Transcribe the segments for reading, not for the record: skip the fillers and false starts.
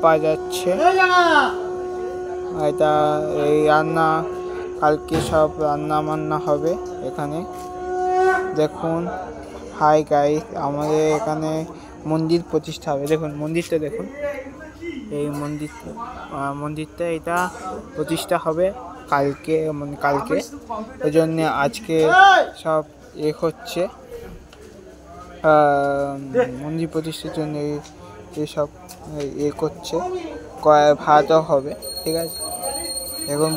পাওয়া যাচ্ছে। এটা এই রান্না কালকে সব রান্না বান্না হবে এখানে। দেখুন হাই গাইস, আমাদের এখানে মন্দির প্রতিষ্ঠা হবে। দেখুন মন্দিরটা দেখুন, এই মন্দিরটা এটা প্রতিষ্ঠা হবে কালকে, মানে কালকে। ওই জন্য আজকে সব হচ্ছে মন্দির প্রতিষ্ঠার জন্য এসব করছে, ভাড়াটাও হবে। ঠিক আছে, এখন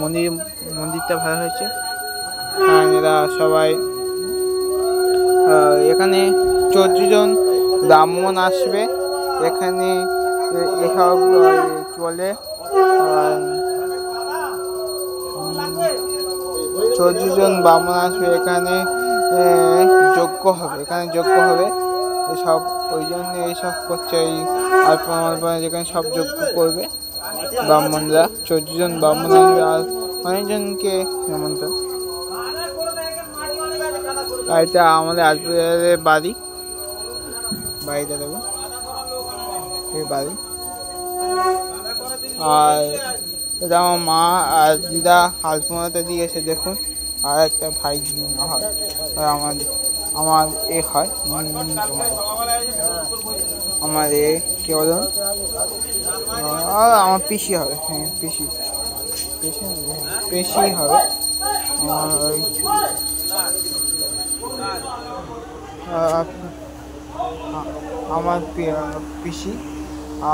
মন্দিরটা ভালো হয়েছে। এরা সবাই এখানে 14 জন ব্রাহ্মণ আসবে এখানে, এসব চলে। 14 জন ব্রাহ্মণ আসবে এখানে, যজ্ঞ হবে, এসব ওই জন্য এইসব করছে। এই আলপনা যেখানে সব যজ্ঞ করবে ব্রাহ্মণরা, 14 জন ব্রাহ্মণ আসবে আর অনেকজনকে নিমন্ত্রণ। এটা আমাদের আজবাজারের বাড়িটা দেবো, এই বাড়ি। আর এটা আমার মা আর দিদা আলপনাটা দিয়েছে দেখুন। আর একটা ভাই হয়, আমার হয় আমার কে বলুন, আমার পিসি হবে। হ্যাঁ পিসি হবে আমার পিসি।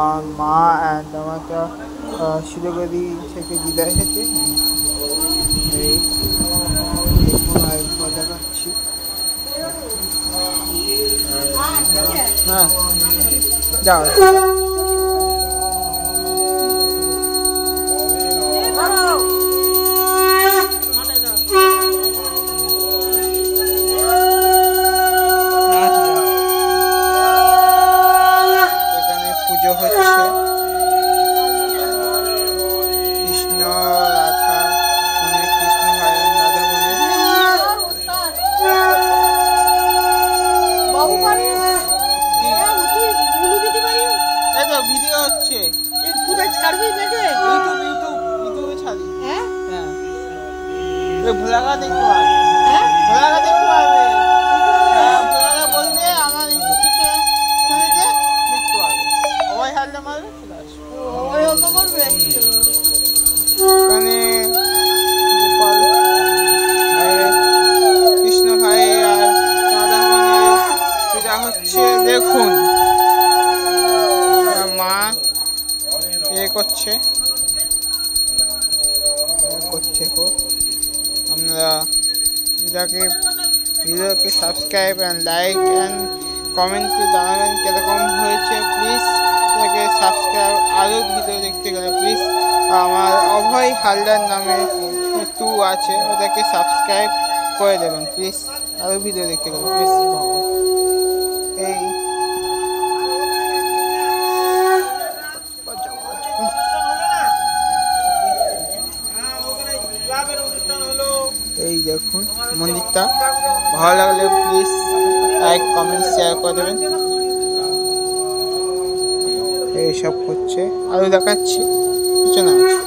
আর মা অ্যান্ড আমারটা শিলিগুড়ি থেকে দিদা এসেছে। এই দেখাচ্ছি। হ্যাঁ যাও। ভিডিও হচ্ছে, ছাড়বি নাকি? ইউটিউবে ছাড়ি। হ্যাঁ ভোলাগা দেখতে পারবে, ভোলাগা বলবে আমার ইউটিউব থেকে খুলেছে দেখতে পারবে। সবাই হারলে মারবে, চলে আসবে। এখানে কৃষ্ণ ভাই আর রাধা মানের পূজা হচ্ছে। দেখুন মা করছে আপনারা ভিডিওকে সাবস্ক্রাইব অ্যান্ড লাইক অ্যান্ড কমেন্টে জানাবেন কীরকম হয়েছে। প্লিজ এটাকে সাবস্ক্রাইব, আরও ভিডিও দেখতে গেলে প্লিজ আমার অভয় হালদার নামে 2 আছে, ওটাকে সাবস্ক্রাইব করে দেবেন প্লিজ, আরও ভিডিও দেখতে গেলে প্লিজ। এই দেখুন মন্দিরটা, ভালো লাগলে প্লিজ লাইক কমেন্ট শেয়ার করে দেবেন। এইসব করছে, আরও দেখাচ্ছি পিছনে আছে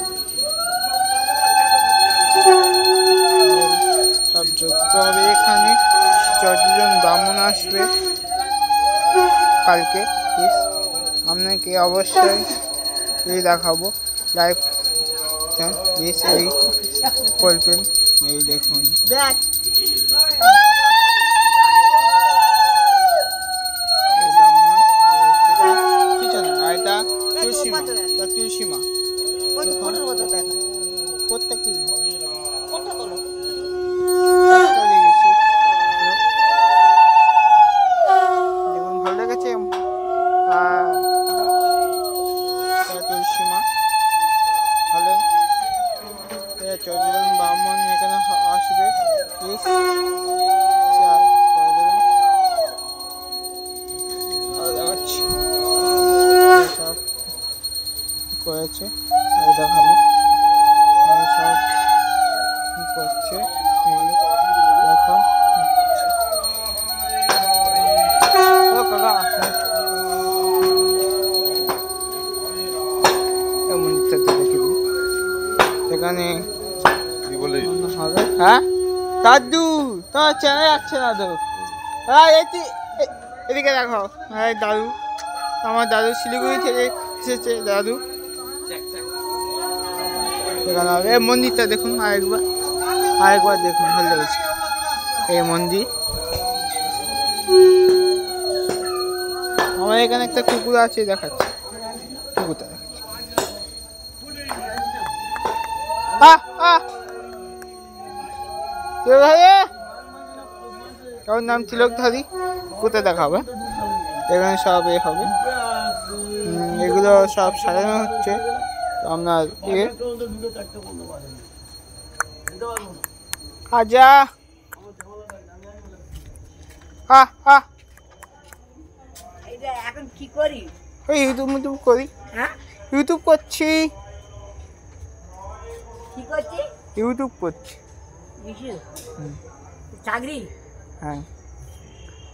সব যজ্ঞ হবে এখানে। 14 জন ব্রাহ্মণ আসবে কালকে। প্লিজ আপনাকে অবশ্যই দেখাবো লাইভ, প্লিজ এই করবেন। এই দেখুন তুলসী মা কোথা কি দেখুন, ভালো লেগেছে তুলসী মা। ভালো 14 জন ব্রাহ্মণ এখানে আসবে, প্লিজ শেয়ার করে দেবেন। সব করেছে দেখাবো, সব করছে দেখো। এখানে হবে। হ্যাঁ দাদু তোমার চেনা যাচ্ছে না তো। হ্যাঁ এদিকে দেখো। হ্যাঁ দাদু, আমার দাদু শিলিগুড়ি থেকে এসেছে দাদু। এখানে হবে এই মন্দিরটা দেখুন আরেকবার দেখুন, ভালো লেগেছে এই মন্দির। আমার এখানে একটা কুকুর আছে, দেখাচ্ছে কুকুরটা দেখাচ্ছে। ওর নাম তিলকধারী, কোথায় দেখা হবে। এখানে সব এ হবে, এগুলো সব সাজানো হচ্ছে। তো আপনার আজা এখন কি করি? ওই ইউটিউব করি। হ্যাঁ ইউটিউব করছি। কি করছি? ইউটিউব করছি। চাকরি? হ্যাঁ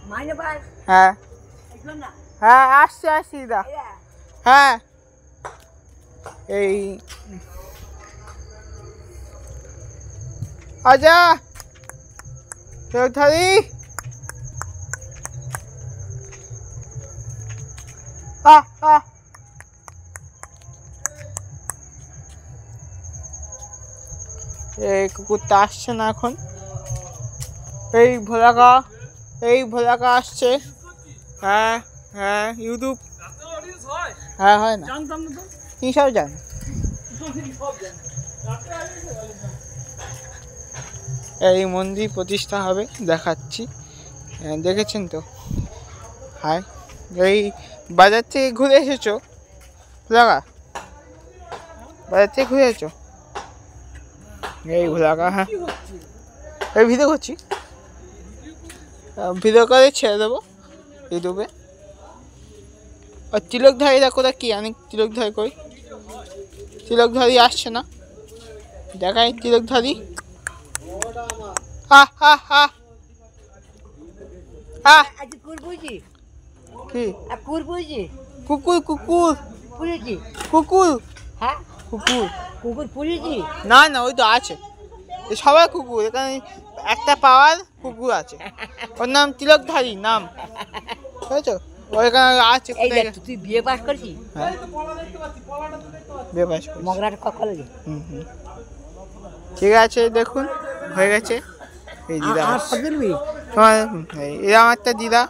মাইনে পাস? হ্যাঁ না হ্যাঁ আসছি দা। হ্যাঁ এই আজা তিলকধারী এই কুকুরটা আসছে না এখন। এই ভোলাকা আসছে। হ্যাঁ হ্যাঁ ইউটিউব। হ্যাঁ হয় না, কি সব জানে। এই মন্দির প্রতিষ্ঠা হবে, দেখাচ্ছি। দেখেছেন তো। হ্যাঁ এই বাজার থেকে ঘুরে এসেছো ভোলাকা? বাজার থেকে ঘুরে এসেছো? এই ভোলাকা। হ্যাঁ এই ভিডিও করছি, ভিডিও করে ছেড়ে দেবো ইউটিউবে। আর তিলকধারীরা কোথায় কি আমি তিলকধারী করি, তিলকধারী আসছে না, দেখাই তিলকধারী। কি কুকুর কুকুর কুকুর? হ্যাঁ কুকুর কুকুর পুষেছি? না না, ওই তো আছে সবাই কুকুর, এখানে একটা পাওয়ার কুকুর আছে, ওর নাম তিলকধারী নাম, বুঝেছো? ওইখানে আছে। তুই বিয়ে পাস করছিস? হ্যাঁ বিয়ে পাস করছি। মগরাট কলেজে। ঠিক আছে দেখুন হয়ে গেছে। এই দিদা আমার তোমার, এরা আমার একটা দিদা।